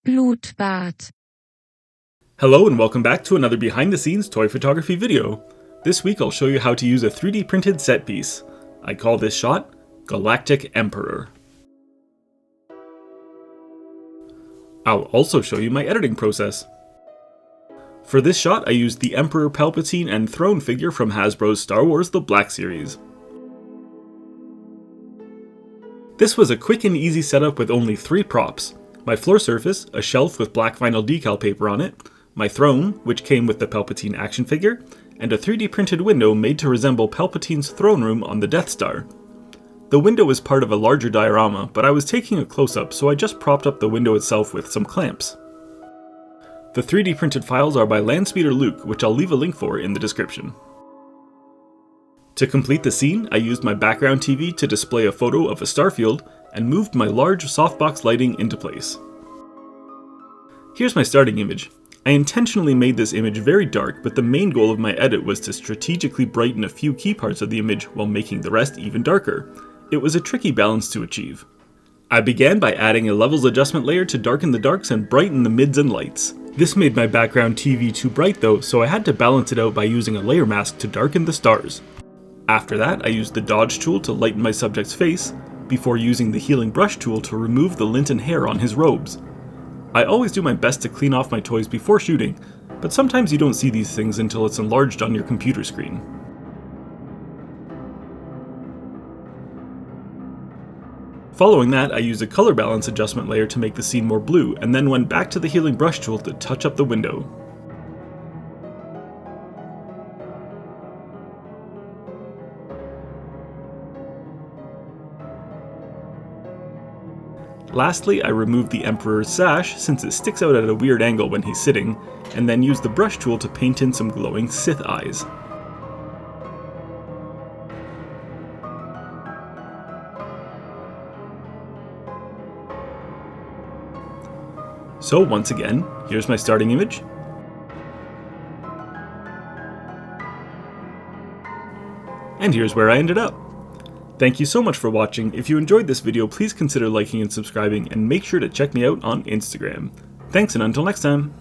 Blutbart. Hello and welcome back to another behind the scenes toy photography video. This week I'll show you how to use a 3D printed set piece. I call this shot Galactic Emperor. I'll also show you my editing process. For this shot I used the Emperor Palpatine and Throne figure from Hasbro's Star Wars The Black Series. This was a quick and easy setup with only 3 props. My floor surface, a shelf with black vinyl decal paper on it, my throne, which came with the Palpatine action figure, and a 3D printed window made to resemble Palpatine's throne room on the Death Star. The window is part of a larger diorama, but I was taking a close-up, so I just propped up the window itself with some clamps. The 3D printed files are by Landspeeder Luke, which I'll leave a link for in the description. To complete the scene, I used my background TV to display a photo of a starfield, and moved my large softbox lighting into place. Here's my starting image. I intentionally made this image very dark, but the main goal of my edit was to strategically brighten a few key parts of the image while making the rest even darker. It was a tricky balance to achieve. I began by adding a levels adjustment layer to darken the darks and brighten the mids and lights. This made my background TV too bright though, so I had to balance it out by using a layer mask to darken the stars. After that, I used the dodge tool to lighten my subject's face, before using the healing brush tool to remove the lint and hair on his robes. I always do my best to clean off my toys before shooting, but sometimes you don't see these things until it's enlarged on your computer screen. Following that, I used a color balance adjustment layer to make the scene more blue, and then went back to the healing brush tool to touch up the window. Lastly, I removed the Emperor's sash since it sticks out at a weird angle when he's sitting, and then used the brush tool to paint in some glowing Sith eyes. So once again, here's my starting image. And here's where I ended up. Thank you so much for watching. If you enjoyed this video, please consider liking and subscribing, and make sure to check me out on Instagram. Thanks, and until next time!